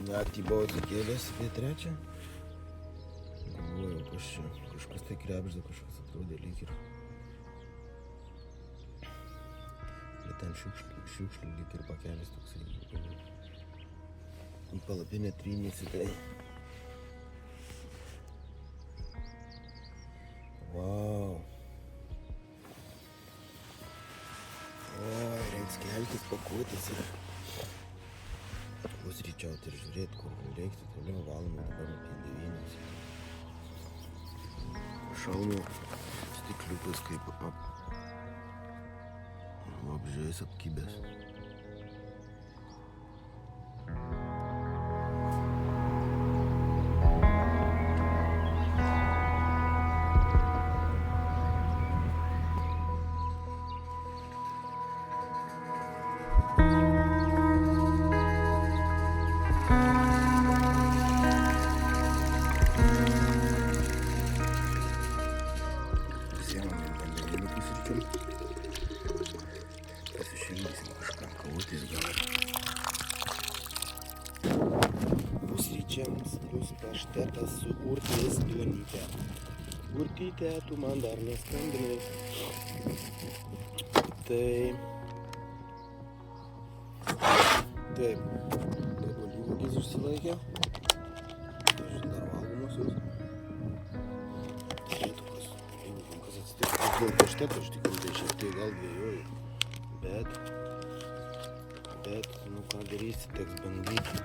Naktį buvau atsikėlęs apie 3. Galvojau, kas čia, kažkas tai krebžda, kažkas atrodė lyg ir. Bet ten šiukšlių lyg ir pakelis toksai. Į palapinę trynėsi tai. Vau. Oi, reiks keltis, pakuotis ir pusryčiauti ir žiūrėti, kur lėkti. Toliau valome dabar apie 9. Šalmo stikliukas kaip vabzdžiais apkibęs. Pasišildysim kažką, kavutės gal. Pusryčiams plus paštetas su urtės duonyte. Urtyte, tu man dar neskambinai. Taip, alyvuogės užsilaikė. Dar valgomos jos. Kas atsitiko dėl pašteto, iš tikrųjų, tai šiek tiek gal dvėjoju. Bet, nu ką darysi, teks bandyti.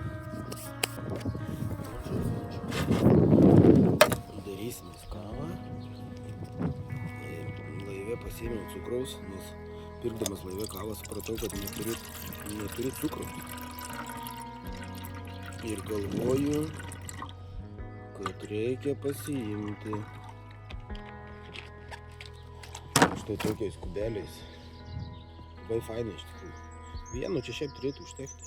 Darysimės kavą. Laive pasiėmiau cukraus, nes pirkdamas laive kavą supratau, kad neturiu cukraus. Ir galvoju, kad reikia pasiimti. Štai tokiais kubeliais. Labai fainai iš tikrųjų. Vienu čia šiaip turėtų užtekti.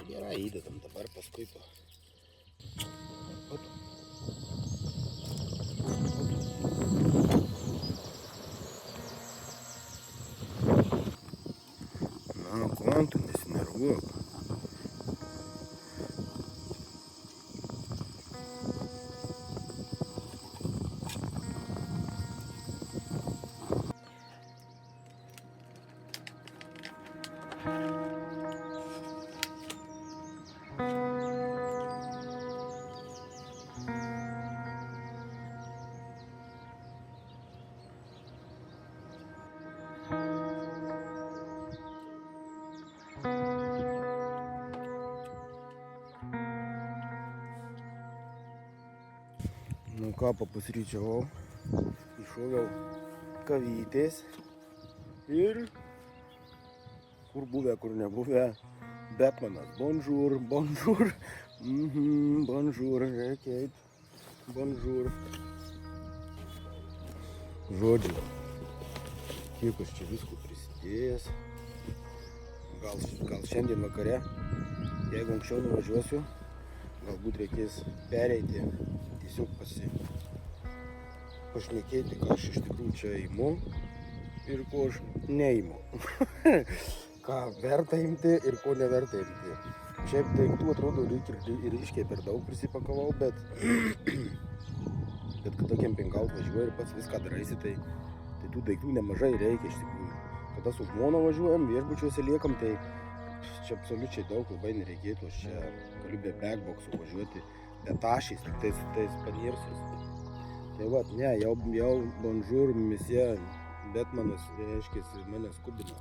Gerai, įdedam dabar paskui to. Na, ko tu nesinervuok. Nu ką, papusryčiavau, iššoviau kavytės ir kur buvę, kur nebuvę, Betmanas. Bonjour, bonjour, bonjour, reikia eit, bonjour. Žodžiu, kiek aš čia visko prisidėjęs. Gal šiandien vakare, jeigu anksčiau nuvažiuosiu, galbūt reikės pereiti, tiesiog pašnekėti, ką aš iš tikrųjų čia imu ir ko aš neimu. Ką verta imti ir ko neverta imti. Šiaip daiktų atrodo lyg ir ryškiai per daug prisipakavau, bet kada kempingaut važiuoju ir pats viską daraisi, tai tų daiktų nemažai reikia iš tikrųjų. Kada su žmona važiuojam, viešbučiuose liekam, tai čia absoliučiai daug labai nereikėtų. Aš čia galiu be backboxų važiuoti, etašys, tai su tais panirsiais. Tai vat, ne, jau bonjour, misija, Betmanas, reiškia, mane skubina.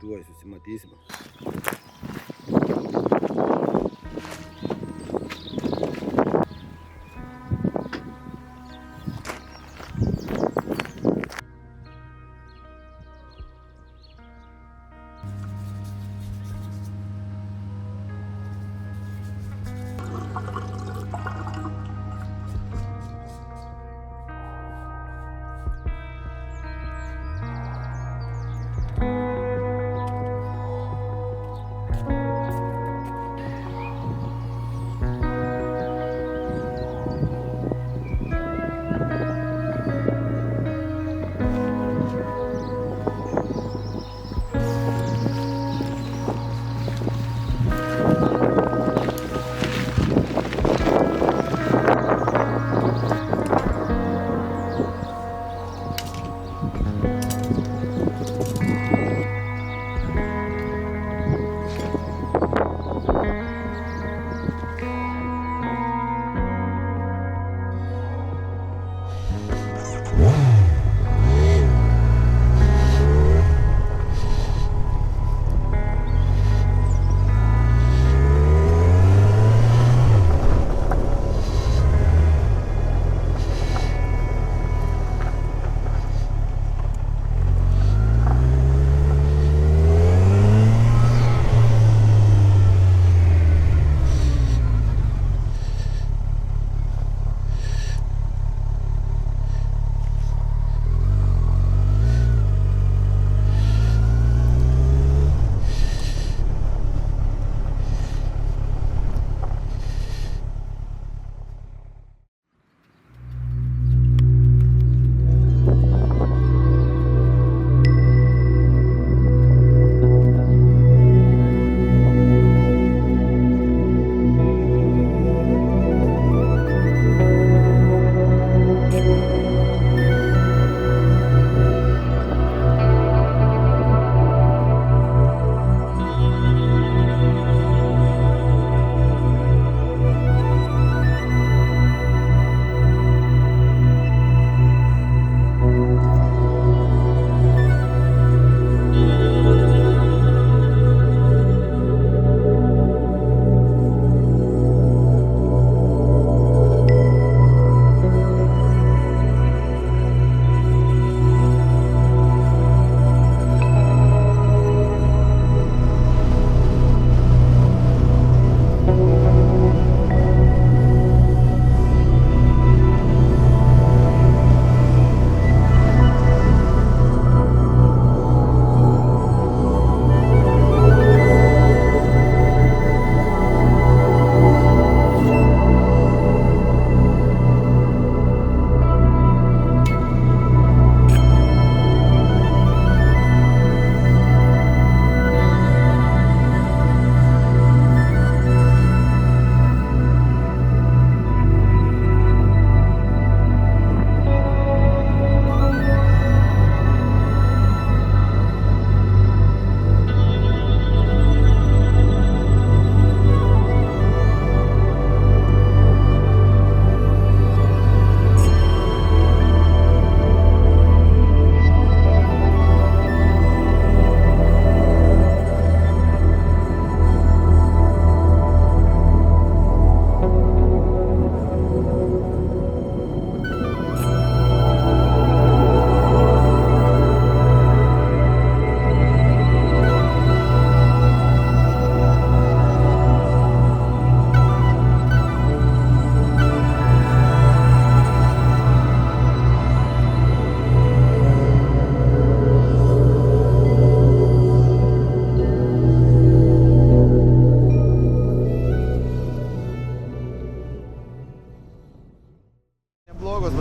Tuoj susimatysime.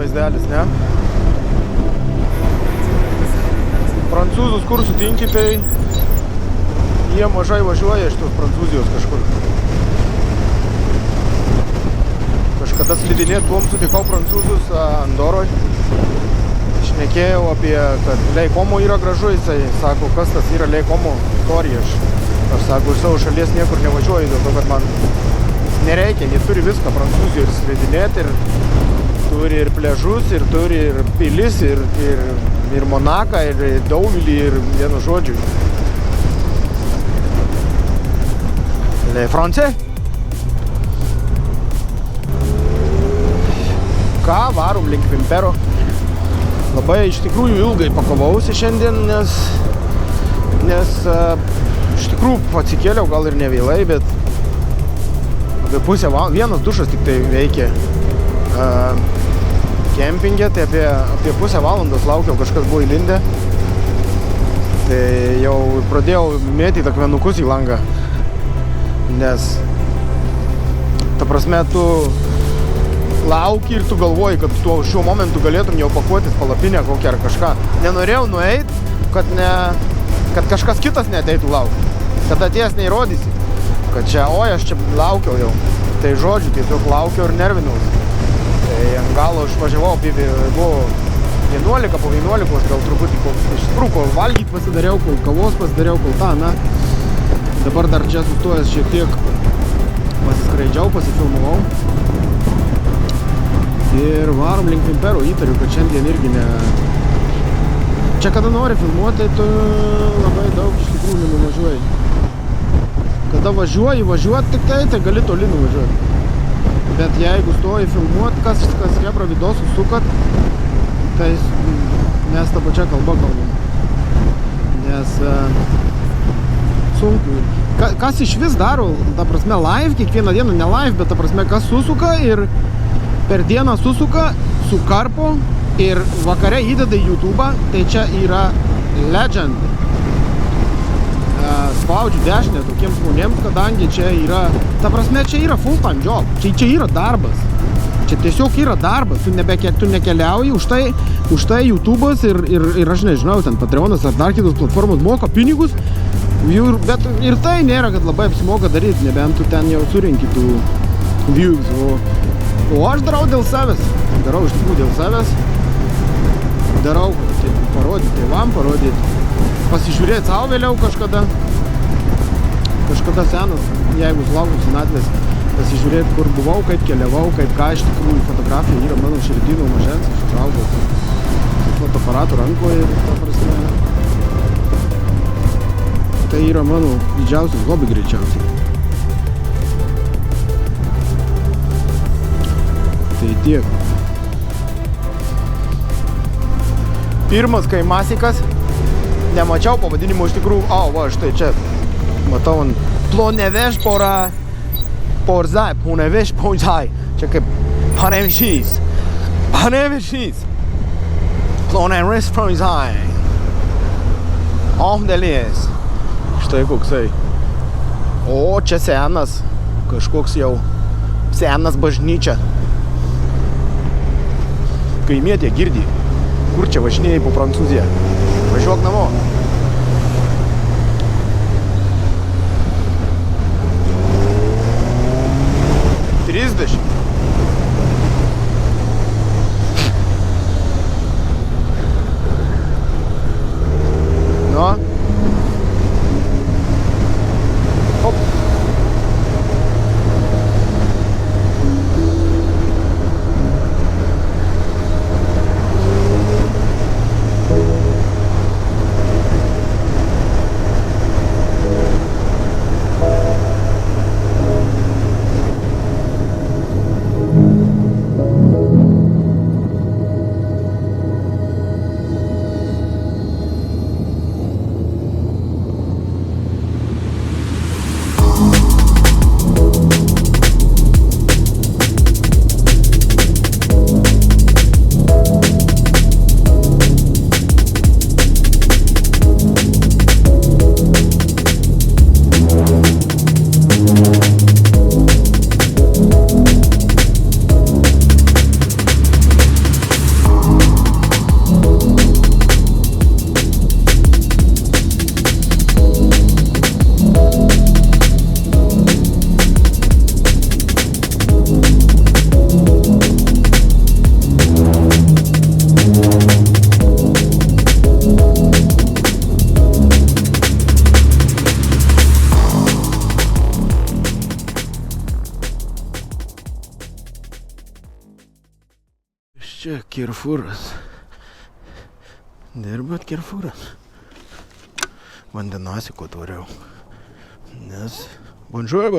vaizdelis, ne? Prancūzus, kur sutinki, tai jie mažai važiuoja iš tos Prancūzijos kažkur. Kažkada slidinėt buvom, sutikau prancūzus Andoroj. Šnekėjau apie, kad Lake Como yra gražu, jisai sako, kas tas yra Lake Como istorija. Aš sako, iš savo šalies niekur nevažiuoju, dėl to, kad man nereikia, jie turi viską Prancūzijoje ir slidinėti, ir turi ir pležus, ir turi ir pilis, ir Monaką, ir Dauvilį, ir vienu žodžiu. Le Français? Ką, varom link Kvimpero. Labai iš tikrųjų ilgai pakovausi šiandien, nes iš tikrųjų atsikėliau gal ir nevėlai, bet apie pusę valandos, vienas dušas tik tai veikė kempingė, tai apie pusę valandos laukiau, kažkas buvo įlindę. Tai jau pradėjau mėtyti akmenukus į langą, nes ta prasme tu lauki ir tu galvoji, kad tu šiuo momentu galėtum jau pakuotis palapinę kokią ar kažką. Nenorėjau nueit, kad kažkas kitas neateitų laukti. Kad atėjęs neįrodysi, kad čia, aš čia laukiau jau. Tai žodžiu, tiesiog laukiau ir nervinausi. Tai ant galo aš važiavau, buvo 11, po 11 aš gal truputį iš tikrųjų, kol valgyt pasidariau, kol kavos pasidariau, kol tą, na. Dabar dar čia sustojęs šiek tiek pasiskraidžiau, pasifilmavau. Ir varom link Kvimpero, įtariu, kad šiandien irgi ne... Čia kada nori filmuoti, tai tu labai daug iš tikrųjų nenuvažiuoji. Kada važiuoti tik tai gali toli nuvažiuoti. Bet jeigu stoji filmuoti, kas hebra video susukat, tai mes tą pačią kalbą kalbam. Nes sunku. Kas iš vis daro, ta prasme, live, kiekvieną dieną, ne live, bet ta prasme, kas susuka ir per dieną susuka, sukarpo ir vakare įdeda į YouTube, tai čia yra legend. Spaudžiu dešinę tokiems žmonėms, kadangi čia yra, ta prasme, čia yra full time job, čia yra darbas. Čia tiesiog yra darbas, tu nekeliauji, už tai YouTube'as ir aš nežinau, ten Patreonas ar dar kitos platformos moka pinigus, bet ir tai nėra, kad labai apsimoka daryti, nebent tu ten jau surinki tų views, o aš darau dėl savęs, iš tikrųjų dėl savęs, darau, taip parodyti tėvam, parodyti, pasižiūrėti savo vėliau kažkada senas, jeigu sulaukiu senatvės, pasižiūrėti, kur buvau, kaip keliavau, kaip ką iš tikrųjų fotografija yra mano širdį nuo mažens, aš užaugau su fotoaparatu rankoje ir ta prasme, tai yra mano didžiausias hobi greičiausiai. Tai tiek. Pirmas kaimasikas, nemačiau pavadinimo iš tikrųjų, va, štai čia, matau, Ploneveš Porzai, Ploneveš Porzai, čia kaip Panevėžys, Ploneveš Porzai, Omdelės, štai koksai, o čia senas, kažkoks jau senas bažnyčia. Kaimietė girdi, kur čia važinėjai po Prancūziją. Važiuok namo. Nu. Hop. čia Kirfuras. Dirbat Kirfuras. Vandenasiko tvariau. Nes... Bonjour.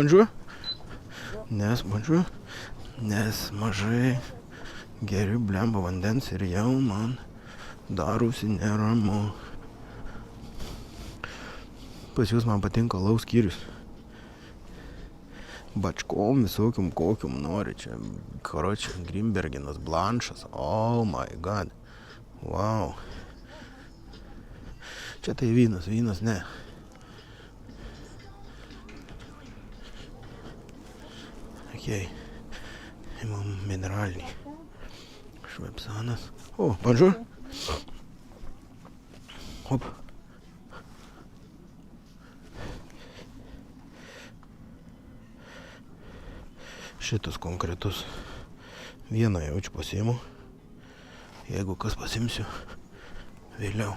Nes mažai geriu blemba vandens ir jau man darosi neramu. Pas jūs man patinka alaus skyrius. Bačkom visokium kokium nori. Čia, karočią, Grimberginas, Blanšas. Oh my god. Wow. Čia tai vynas ne. Okei. Imam mineralinį. Švepsanas. O, bonjour. Hop. Šitas konkretus. Vieną jaučiu pasiimu. Jeigu kas pasimsiu, vėliau.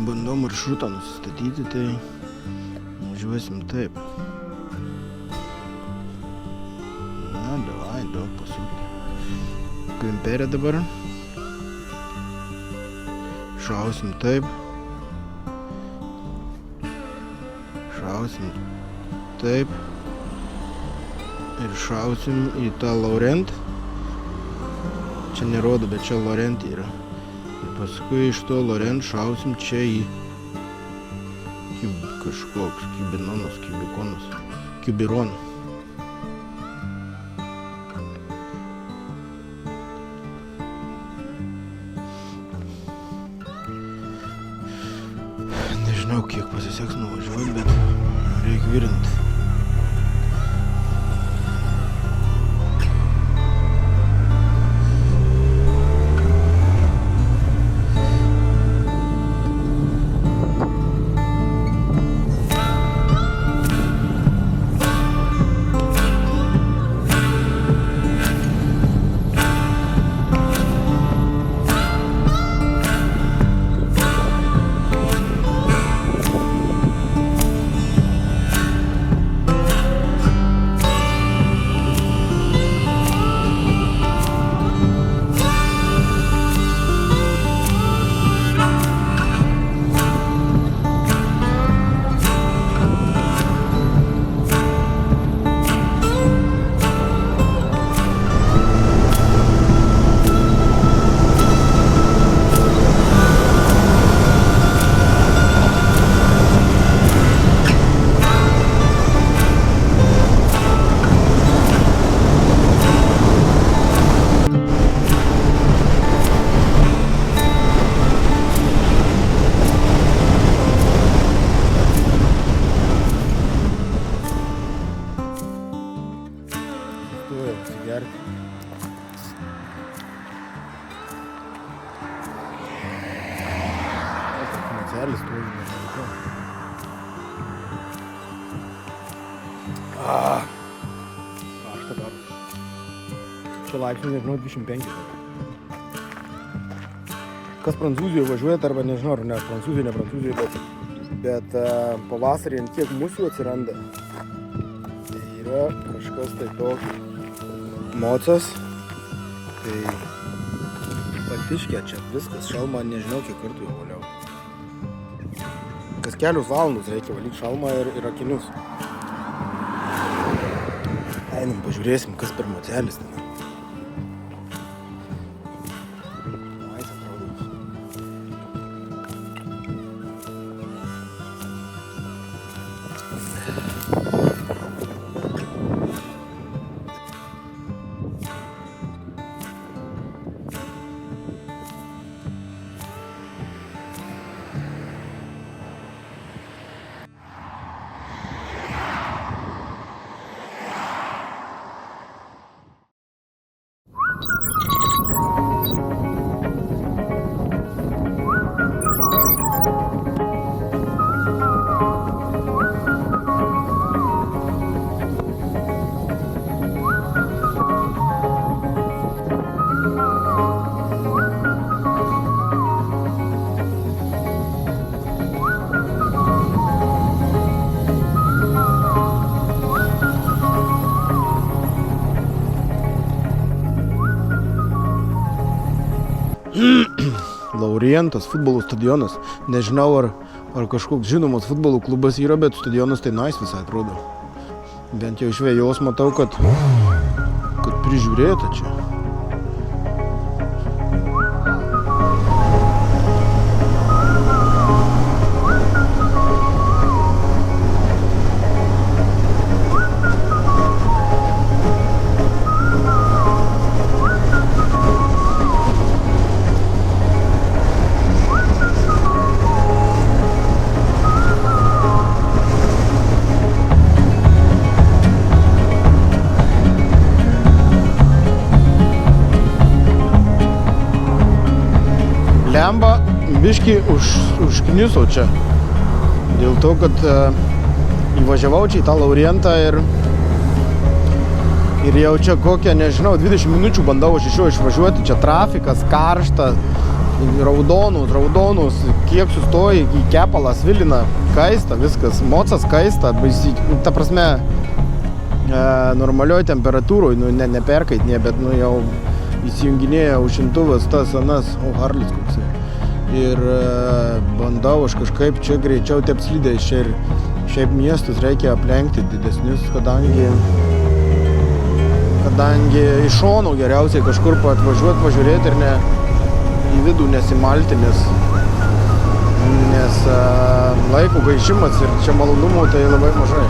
Bandau maršrutą nusistatyti, tai važiuosim taip. Na, davai, daug pasukti. Klimperė dabar. Šausim taip. Šausim taip. Ir šausim į tą Laurent. Čia nerodo, bet čia Laurent yra. Ir paskui iš to Laurent šausim čia į kažkoks Kibinonas, Kibikonas, Kibiron. Nežinau, kiek pasiseks nuvažiuoti, bet reikia virint. Macelis stovi, nežinau. Karšta daros. Čia laipsnių, nežinau, 25. Kas Prancūzijoje važiuoja, arba nežinau, ar ne Prancūzijoje, bet pavasarį ant tiek musių atsiranda. Tai yra kažkas tai toks mocas. Tai patiškė čia viskas, šalmą nežinau, kiek kartų jau valiau. Kas kelius valandus reikia valyti šalmą ir akinius. Einam, pažiūrėsim, kas per mocelis ten. Orientas futbolo stadionas. Nežinau, ar kažkoks žinomas futbolo klubas yra, bet stadionas tai nice visai atrodo. Bent jau iš vėjos matau, kad prižiūrėta čia. Lemba biškį užkniso čia. Dėl to, kad įvažiavau čia į tą Laurientą ir jau čia kokią, nežinau, 20 minučių bandau aš iš jo išvažiuoti. Čia trafikas, karšta, raudonus, kiek sustoji, į kepalą svilina, kaista, viskas, mocas kaista, baisi, ta prasme, normalioj temperatūroj, neperkaitinė, bet jau įsijunginėja užimtuvas tas anas, Harlis koksai. Ir bandau aš kažkaip čia greičiau tep slidės čia ir šiaip miestus reikia aplenkti didesnius, kadangi iš šono geriausiai kažkur atvažiuoti, pažiūrėti ir į vidų nesimalti, nes laiko gaišimas ir čia malonumo tai labai mažai.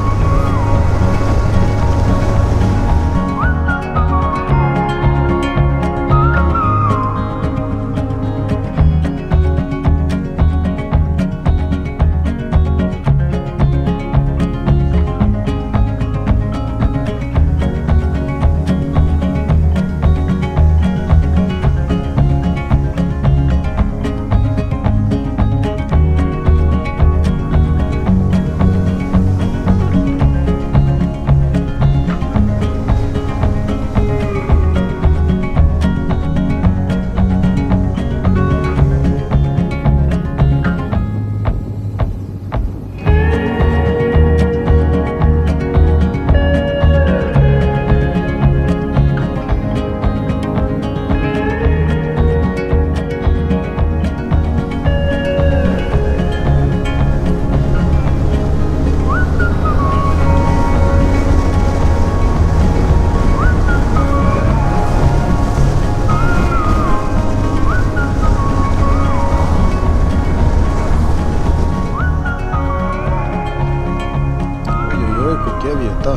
Vieta.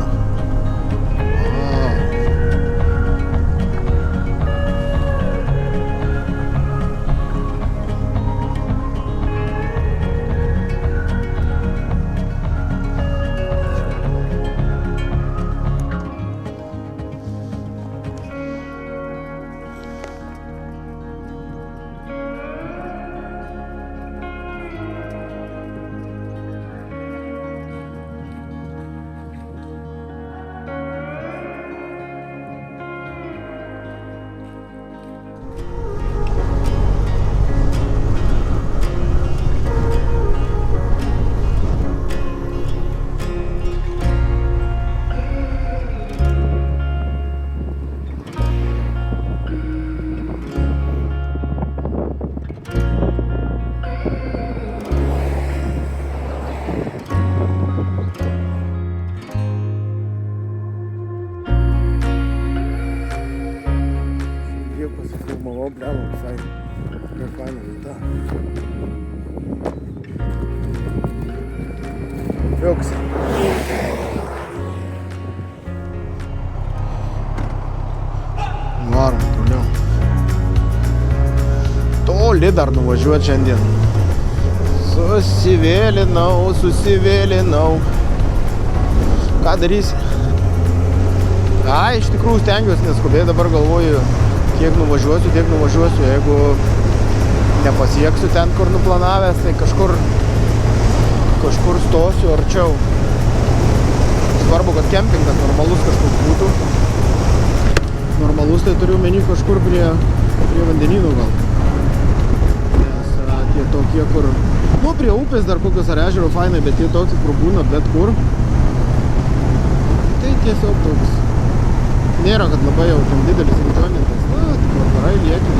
Pasifilmavau, blemo, visai faina vieta. Joks. Varom toliau. Toli dar nuvažiuoti šiandien. Susivėlinau. Ką darysi? Iš tikrųjų stengiuosi neskubėti, dabar galvoju, kiek nuvažiuosiu, jeigu nepasieksiu ten, kur nuplanavęs, tai kažkur stosiu arčiau. Svarbu, kad kempingas normalus kažkoks būtų. Normalus tai turiu omeny kažkur prie vandenynų gal. Nes tie tokie, kur... prie upės dar kokios ar ežero fainai, bet tie toks prabūna bet kur. Tai tiesiog toks... Nėra, kad labai jau ten didelis rimtonintas. Vakarai lieki.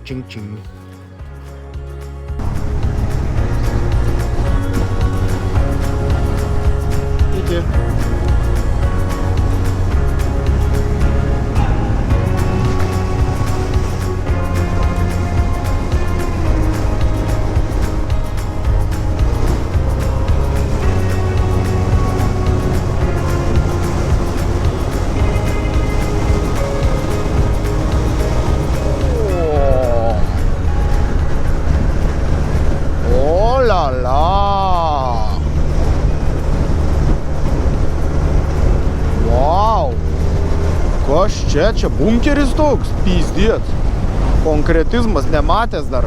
Čing, čing. Iki. Čia bunkeris toks, pyzdėt. Konkretizmas nematęs dar.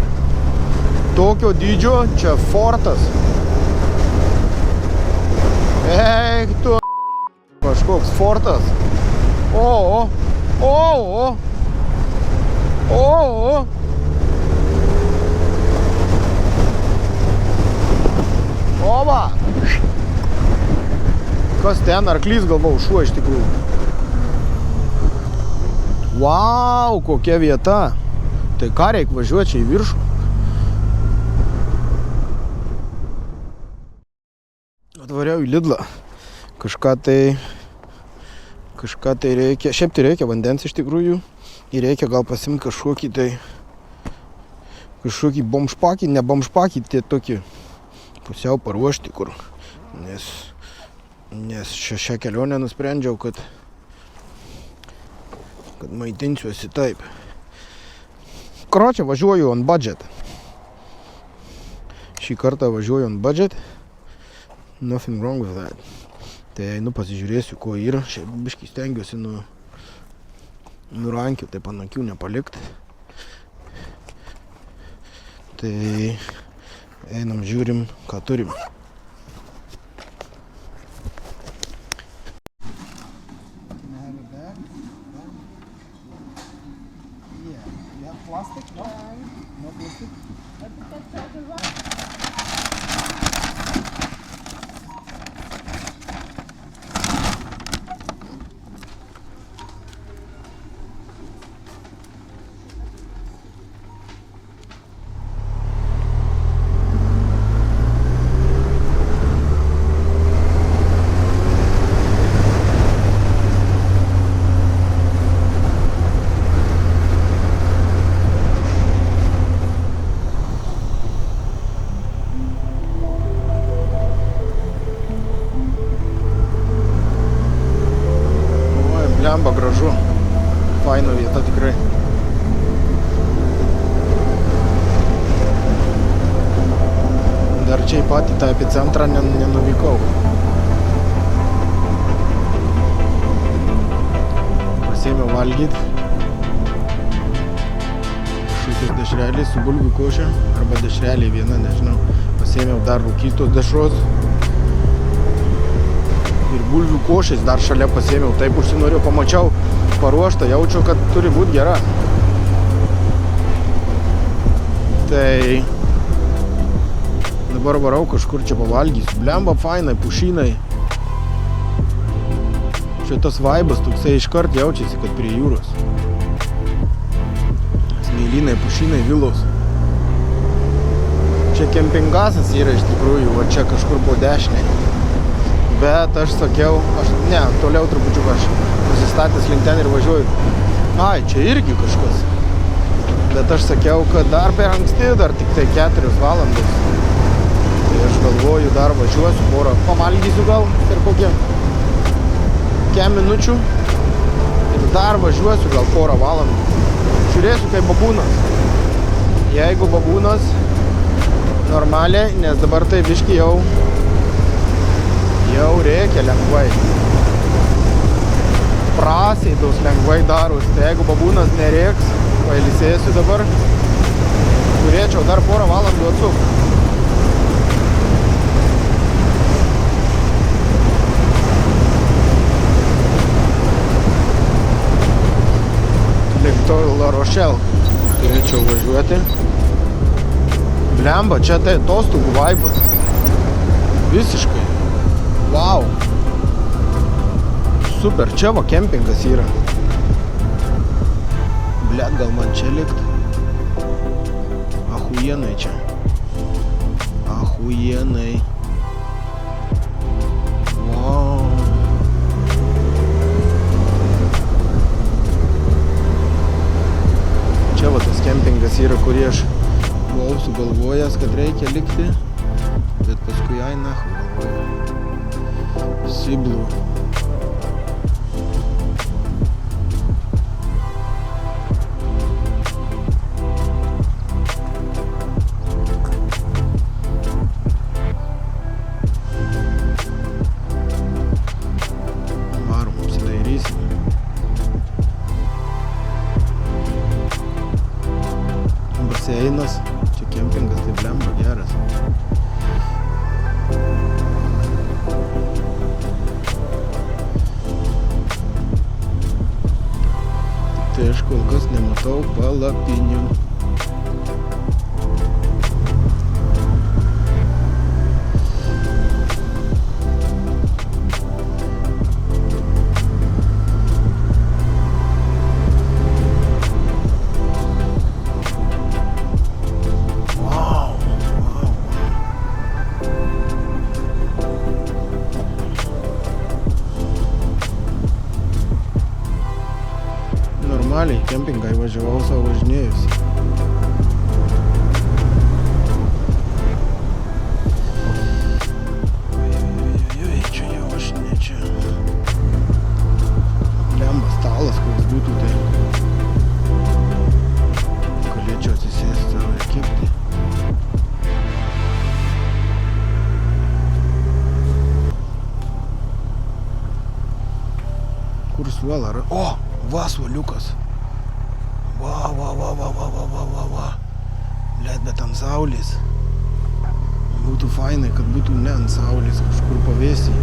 Tokio dydžio, čia fortas. Eik tu, kažkoks fortas. O. Ova. Kas ten, arklys galvau, šuo iš tikrųjų. Vau, kokia vieta. Tai ką reik važiuoti čia į viršų? Atvariau į Lidlą. Kažką tai reikia. Šiaip tai reikia vandens iš tikrųjų. Ir reikia gal pasimti kažkokį bomžpakį, ne bomžpakį, tie tokį pusiau paruošti, kur. Nes šią kelionę nusprendžiau, kad maitinsiuosi taip. Kročia, važiuoju on budget. Šį kartą važiuoju on budget. Nothing wrong with that. Tai einu pasižiūrėsiu, ko yra. Šiaip biškį stengiuosi nurankiu, taip ant akių nepalikti. Tai einam, žiūrim, ką turim. Plastic? No? No plastic? Blemba, gražu. Faina vieta tikrai. Dar čia į patį tą epicentrą nenuvykau. Pasėmiau valgyti. Šūkius dešreliai su bulvių košė. Arba dešreliai viena, nežinau. Pasėmiau dar rūkytos dešros. Ir bulvių košės dar šalia pasėmiau. Taip užsinorėjau, pamačiau paruoštą, jaučiu, kad turi būti gera. Tai dabar varau kažkur čia pavalgysiu. Blemba fainai, pušynai. Šitas vaibas toksai iškart jaučiasi, kad prie jūros. Smėlynai, pušynai, vilos. Čia kempingasas yra iš tikrųjų, va čia kažkur po dešinei. Bet aš sakiau, toliau trupučiuką aš nusistatęs link ten ir važiuoju. Ai, čia irgi kažkas. Bet aš sakiau, kad dar per anksti, dar tik tai 4 valandos. Tai aš galvoju, dar važiuosiu porą, pavalgysiu gal per kokią 5 minučių. Ir dar važiuosiu gal porą valandų. Žiūrėsiu, kaip babūnas. Jeigu babūnas normaliai, nes dabar tai biški jau reikia lengvai. Prasėdos lengvai daros. Tai jeigu babūnas nerėks, pailsėsiu dabar, turėčiau dar porą valandų atsukti. Link to La Rochelle turėčiau važiuoti. Blemba, čia tai atostogų vaibas. Visiškai. Vau. Super, čia va kempingas yra. Blet, gal man čia likt? Охуенный чай. Охуенный. Вау. Čia va tas kempingas yra, kurį aš buvau sugalvojęs, kad reikia likti, bet paskui ai nahui galvoju. Siblų. Baseinas, čia kempingas, tai blemba geras. Tik tai aš kol kas nematau palapinių. Normaliai kempingą įvažiavau savo važinėjus. Oi, čia jau aš ne čia. Lemba stalas, koks būtų, tai galėčiau atsisėsti ir kepti. Kur suola? O! Va, suoliukas. Va. Blet, bet ant saulės. Būtų fainai, kad būtų ne ant saulės, kažkur pavėsį.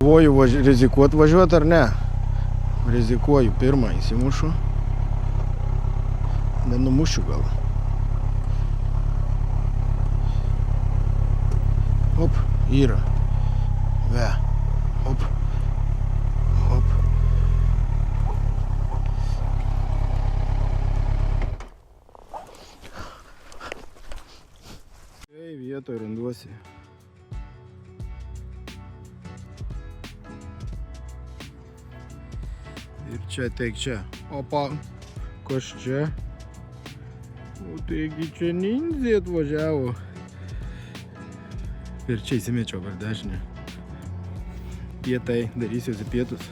Galvoju rizikuot važiuot ar ne? Rizikuoju, pirmą įsimušu. Nenumušiu gal. Hop, yra. Ve. Hop. Hop. Ei, vietoj randuosi. Ir čia, teik čia. Opa. Kas čia? O taigi čia nindzė atvažiavo. Ir čia įsimečiau per dešinę. Pietai, darysiuosi pietus.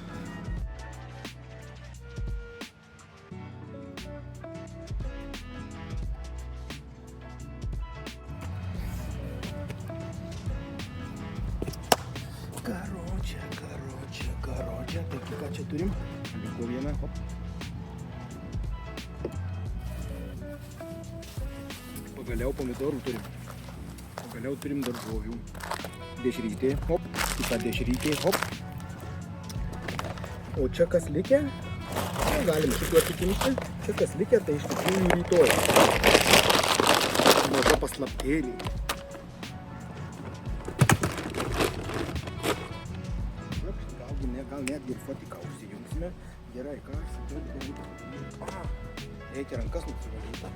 Karočią. Taigi ką čia turim? Liko vieną, hop. Pagaliau pomidorų turim. Pagaliau turim daržovių. Dešrytė, hop. Kita dešrytė, hop. O čia kas likę? Galim šituo tikimti. Čia kas likę, tai iš tikrųjų rytoj. Maža paslaptėlė. Gal netgi ir fotiką užsijungsime. Gerai, ką aš sakiau? Reikia rankas nusivalyti.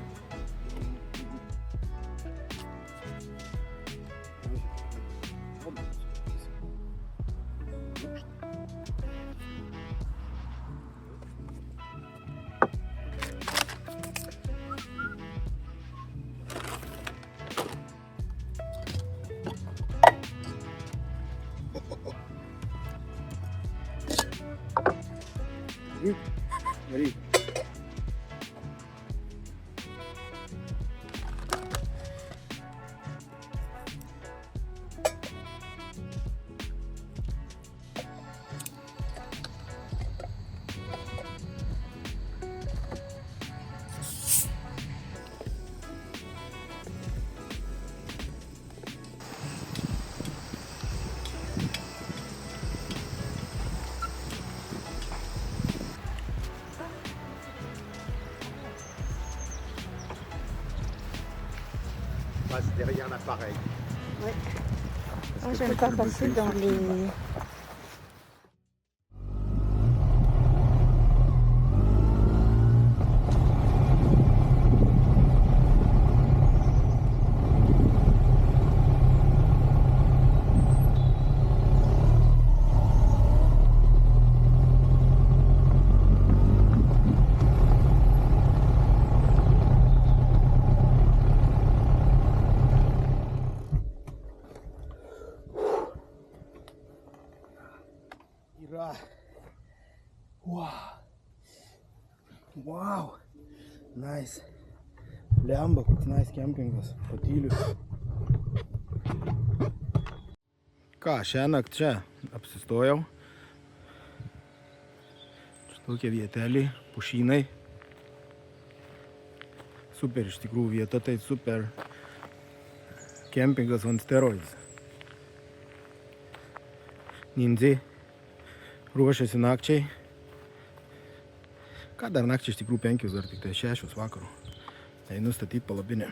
Ready? Passe derrière l'appareil. Ouais. Parce Moi, j'aime pas passer dans les... Yra. Wow. Nice. Lemba, koks nice kempingas. Patylius. Ką, šiąnakt čia apsistojau. Šitokie vieteliai, pušynai. Super iš tikrųjų vieta, tai super kempingas ant steroids. Nindzai ruošiasi nakčiai. Ką dar nakčiai iš tikrųjų 5, dar tik tai 6 vakarų. Einu statyti palapinę.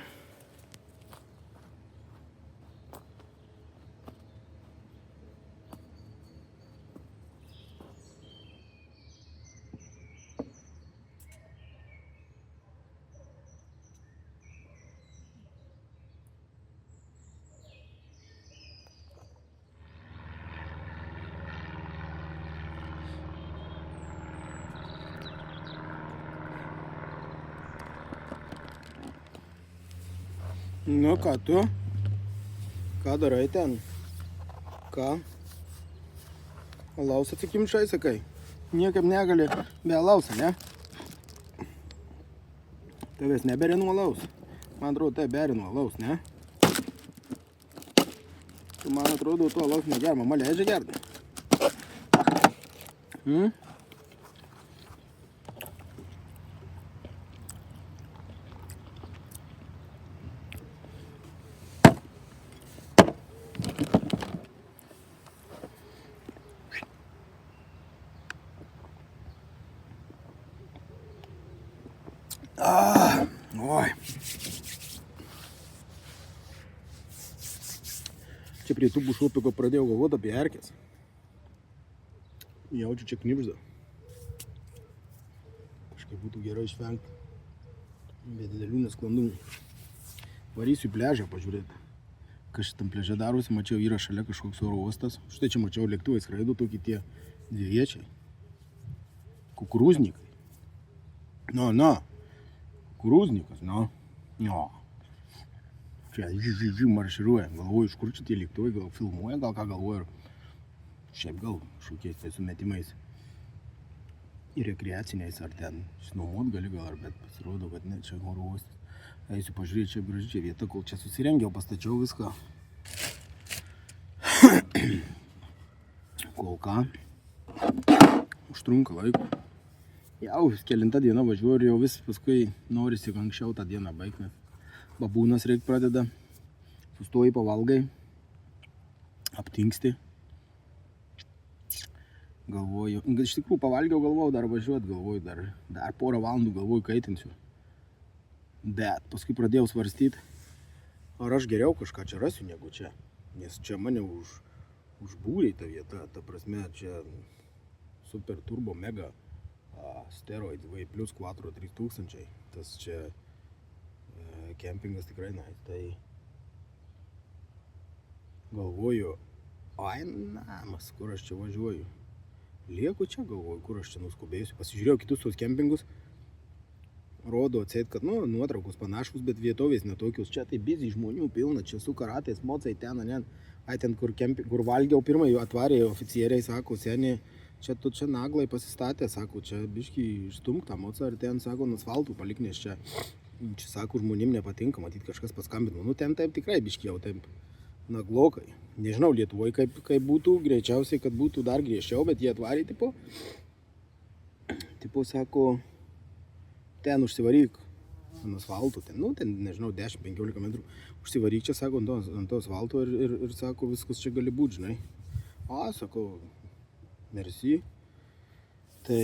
Nu, ką tu? Ką darai ten? Ką? Alaus atsikimšai, sakai? Niekaip negali be alaus, ne? Tavęs neberi nuo alaus. Man atrodo, tai beri nuo alaus, ne? Tu, man atrodo, tu alaus neger, mama leidžia gerti. Oi. Čia prie tų bušupiko pradėjau galvoti apie erkės. Jaučiu čia knibžda. Kažkaip būtų gerai išvengti. Be didelių nesklandumų. Varysiu į pležą pažiūrėti. Kas šitam pleže darosi, mačiau yra šalia kažkoks oro uostas. Štai čia mačiau lėktuvai skraido tokie tie dviviečiai. Kukurūznikai. Kukurūznikas, Čia marširuoja. Galvoju, iš kur čia tie lėktuvai, gal filmuoja, gal ką galvoju. Šiaip gal šūkiais tai sumetimais. Ir rekreaciniais, ar ten išnuomot gali gal, bet pasirodo, kad ne, čia oro uostas. Eisiu pažiūrėti, čia graži čia vieta, kol čia susirengiau, pastačiau viską. Kol ką. Užtrunka laiko. Jau kelinta diena važiuoju ir jau vis paskui norisi anksčiau tą dieną baigti. Babūnas reik pradeda. Sustoji, pavalgai. Aptingsti. Galvoju. Iš tikrųjų pavalgiau, galvoju dar važiuoti, galvoju dar porą valandų, galvoju kaitinsiu. Bet paskui pradėjau svarstyti, ar aš geriau kažką čia rasiu negu čia. Nes čia mane užbūrė ta vieta. Ta prasme, čia super turbo mega steroid V plus 4 3000. Tas čia kempingas tikrai Tai galvoju, namas, kur aš čia važiuoju. Lieku čia, galvoju, kur aš čia nuskubėsiu. Pasižiūrėjau kitus tos kempingus. Rodo atseit, kad nuotraukos panašus, bet vietovės netokios. Čia tai bizi žmonių pilna, čia su karatais, mocai ten, ten kur valgiau pirmai atvarė oficieriai, sako, seniai, čia naglai pasistatė, sako, čia biškį išstumk tą mocą ir ten, sako, asfaltų palik, nes čia, sako, žmonėm nepatinka, matyt, kažkas paskambino. Ten taip tikrai biškį jau taip naglokai. Nežinau, Lietuvoje kaip būtų, greičiausiai, kad būtų dar griežčiau, bet jie atvarė, tipo, sako, ten užsivaryk ant asfalto, ten, nežinau, 10-15 metrų. Užsivaryk čia, sako, ant to asfalto ir sako, viskas čia gali būti, žinai. Sako, merci. Tai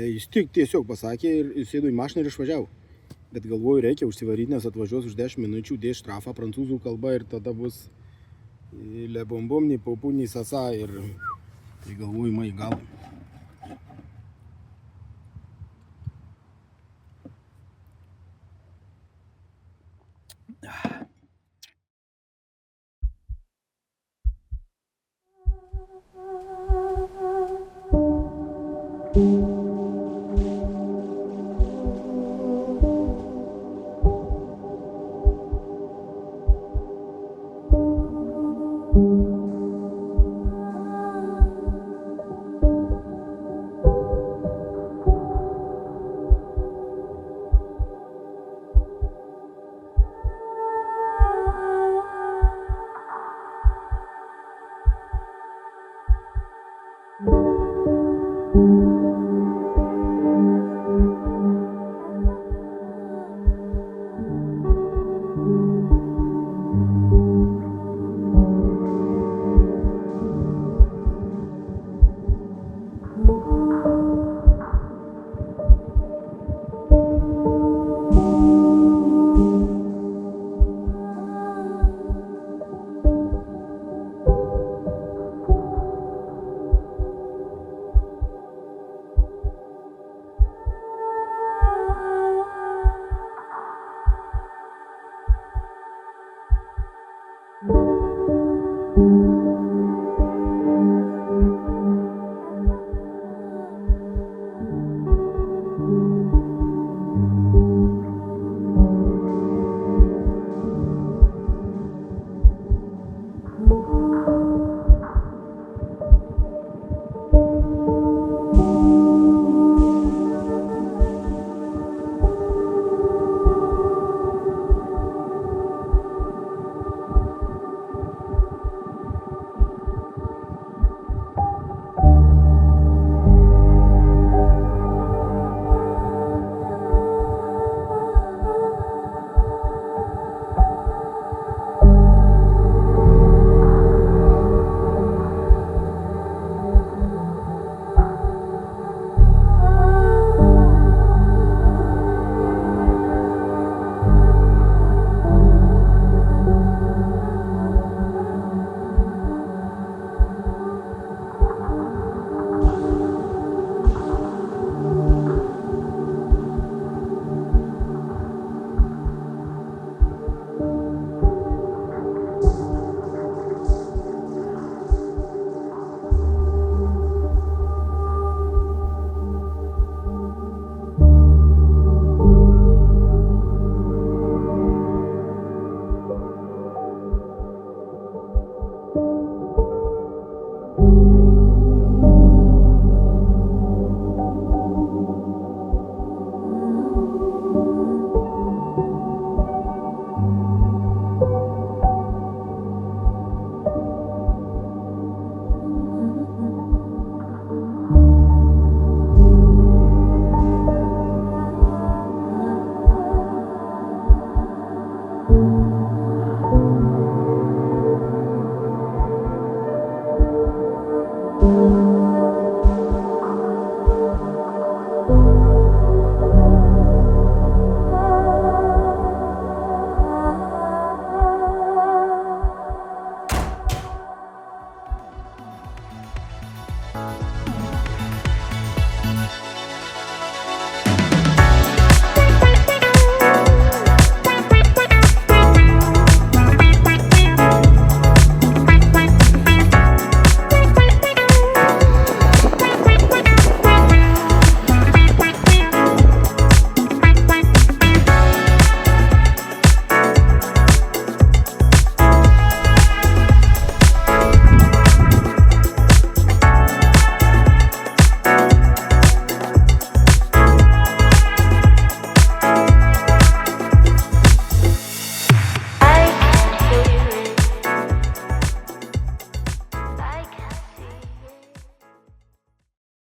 jis tik tiesiog pasakė ir sėdo į mašiną ir išvažiavo. Bet galvoju, reikia užsivaryti, nes atvažiuos už 10 minučių, dės štrafą prancūzų kalba ir tada bus le bombom, nei paupų, nei sasa ir tai galvoju, mai gal.